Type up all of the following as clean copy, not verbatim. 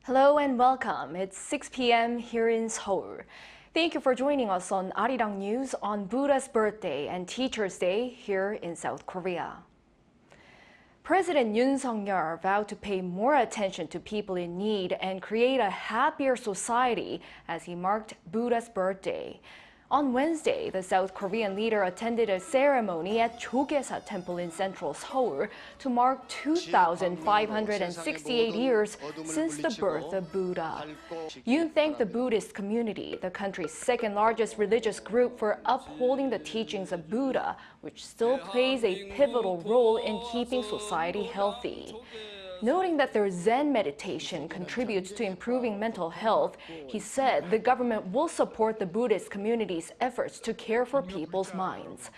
Hello and welcome. It's 6 p.m. here in Seoul. Thank you for joining us on Arirang News on Buddha's birthday and Teacher's Day here in South Korea. President Yoon vowed to pay more attention to people in need and create a happier society as he marked Buddha's birthday. On Wednesday, the South Korean leader attended a ceremony at Chogyesa Temple in central Seoul to mark 2,568 years since the birth of Buddha. Yoon thanked the Buddhist community, the country's second largest religious group, for upholding the teachings of Buddha, which still plays a pivotal role in keeping society healthy. Noting that their Zen meditation contributes to improving mental health, he said the government will support the Buddhist community's efforts to care for people's minds.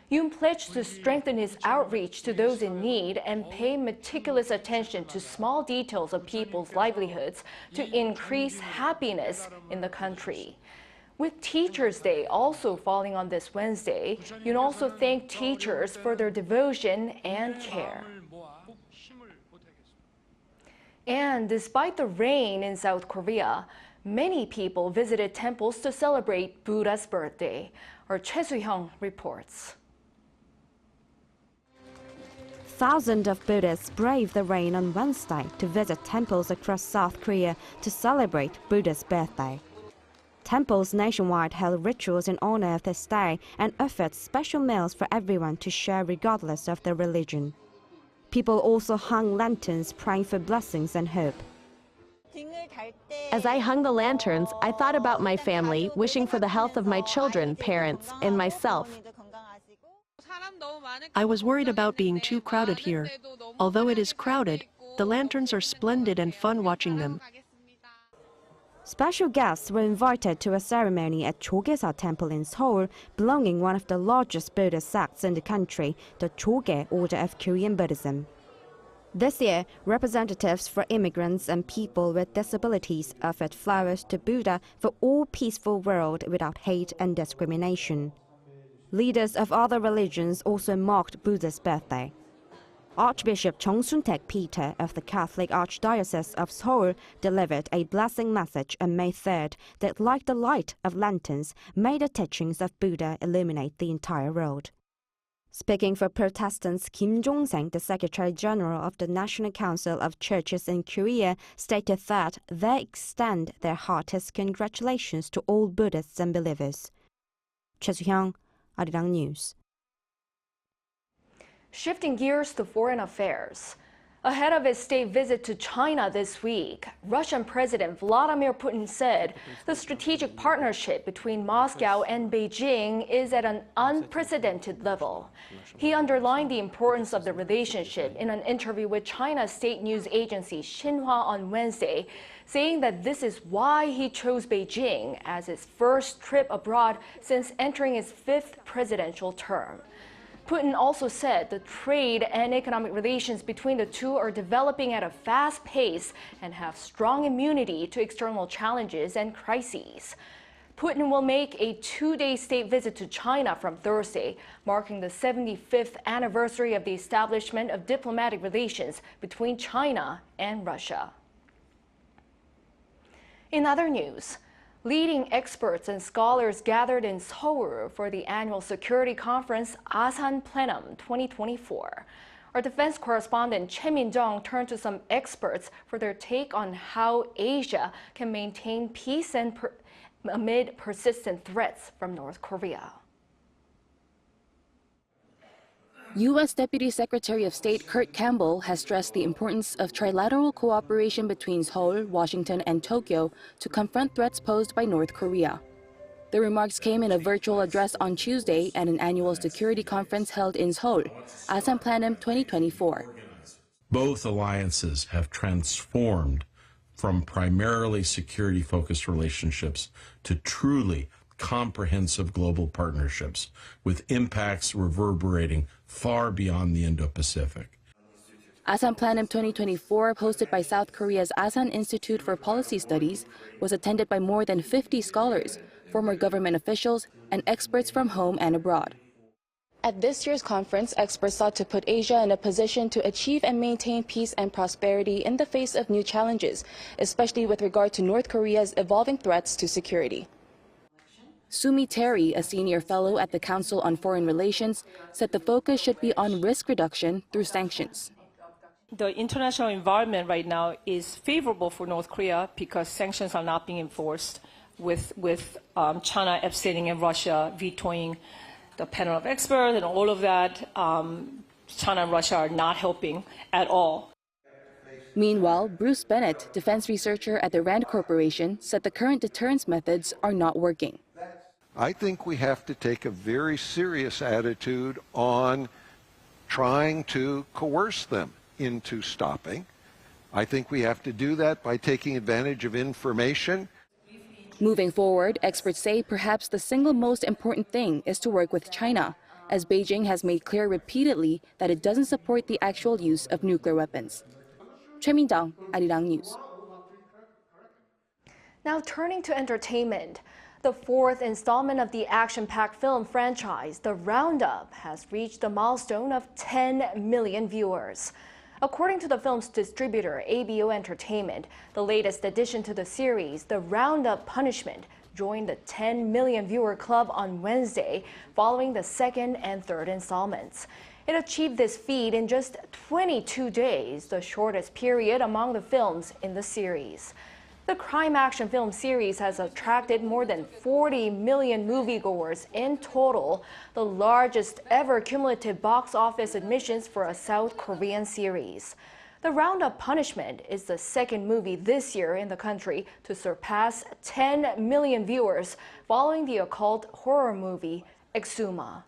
Yoon pledged to strengthen his outreach to those in need and pay meticulous attention to small details of people's livelihoods to increase happiness in the country. With Teacher's Day also falling on this Wednesday, Yoon also thanked teachers for their devotion and care. And despite the rain in South Korea, many people visited temples to celebrate Buddha's birthday. Our Choi Soo-hyung reports. Thousands of Buddhists braved the rain on Wednesday to visit temples across South Korea to celebrate Buddha's birthday. Temples nationwide held rituals in honor of this day and offered special meals for everyone to share regardless of their religion. People also hung lanterns praying for blessings and hope. As I hung the lanterns, I thought about my family, wishing for the health of my children, parents, and myself. I was worried about being too crowded here. Although it is crowded, the lanterns are splendid and fun watching them. Special guests were invited to a ceremony at Chogyesa Temple in Seoul, belonging one of the largest Buddhist sects in the country, the Choge Order of Korean Buddhism. This year, representatives for immigrants and people with disabilities offered flowers to Buddha for all peaceful world without hate and discrimination. Leaders of other religions also marked Buddha's birthday. Archbishop Chung Sun-taek Peter of the Catholic Archdiocese of Seoul delivered a blessing message on May 3rd that, like the light of lanterns, made the teachings of Buddha illuminate the entire world. Speaking for Protestants, Kim Jong-seng, the Secretary General of the National Council of Churches in Korea, stated that they extend their heartiest congratulations to all Buddhists and believers. Choi Soo-hyung, Arirang News. Shifting gears to foreign affairs. Ahead of his state visit to China this week, Russian President Vladimir Putin said the strategic partnership between Moscow and Beijing is at an unprecedented level. He underlined the importance of the relationship in an interview with China's state news agency Xinhua on Wednesday, saying that this is why he chose Beijing as his first trip abroad since entering his fifth presidential term. Putin also said the trade and economic relations between the two are developing at a fast pace and have strong immunity to external challenges and crises. Putin will make a two-day state visit to China from Thursday, marking the 75th anniversary of the establishment of diplomatic relations between China and Russia. In other news, leading experts and scholars gathered in Seoul for the annual security conference Asan Plenum 2024. Our defense correspondent Choi Min-jung turned to some experts for their take on how Asia can maintain peace amid persistent threats from North Korea. U.S. Deputy Secretary of State Kurt Campbell has stressed the importance of trilateral cooperation between Seoul, Washington, and Tokyo to confront threats posed by North Korea. The remarks came in a virtual address on Tuesday at an annual security conference held in Seoul, Asan Plenum 2024. Both alliances have transformed from primarily security-focused relationships to truly comprehensive global partnerships with impacts reverberating far beyond the Indo-Pacific. Asan Plenum 2024, hosted by South Korea's Asan Institute for Policy Studies, was attended by more than 50 scholars, former government officials, and experts from home and abroad. At this year's conference, experts sought to put Asia in a position to achieve and maintain peace and prosperity in the face of new challenges, especially with regard to North Korea's evolving threats to security. Sumi Terry, a senior fellow at the Council on Foreign Relations, said the focus should be on risk reduction through sanctions. The international environment right now is favorable for North Korea because sanctions are not being enforced, with China abstaining and Russia vetoing the panel of experts and all of that. China and Russia are not helping at all. Meanwhile, Bruce Bennett, defense researcher at the Rand Corporation, said the current deterrence methods are not working. I think we have to take a very serious attitude on trying to coerce them into stopping. I think we have to do that by taking advantage of information. Moving forward, experts say perhaps the single most important thing is to work with China, as Beijing has made clear repeatedly that it doesn't support the actual use of nuclear weapons. Choi Min-jang, Arirang News. Now turning to entertainment. The fourth installment of the action-packed film franchise, The Roundup, has reached the milestone of 10 million viewers. According to the film's distributor, ABO Entertainment, the latest addition to the series, The Roundup Punishment, joined the 10 million viewer club on Wednesday, following the second and third installments. It achieved this feat in just 22 days, the shortest period among the films in the series. The crime action film series has attracted more than 40 million moviegoers in total, the largest ever cumulative box office admissions for a South Korean series. The Roundup Punishment is the second movie this year in the country to surpass 10 million viewers, following the occult horror movie Exuma.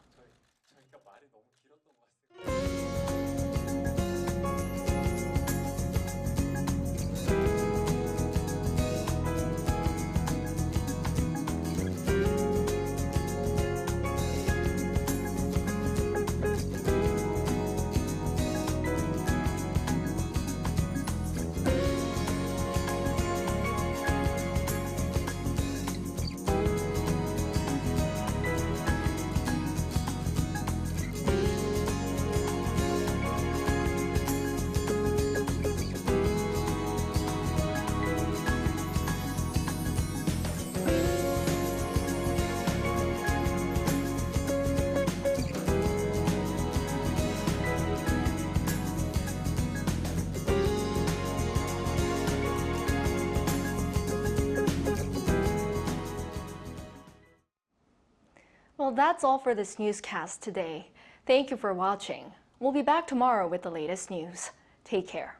Well, that's all for this newscast today. Thank you for watching. We'll be back tomorrow with the latest news. Take care.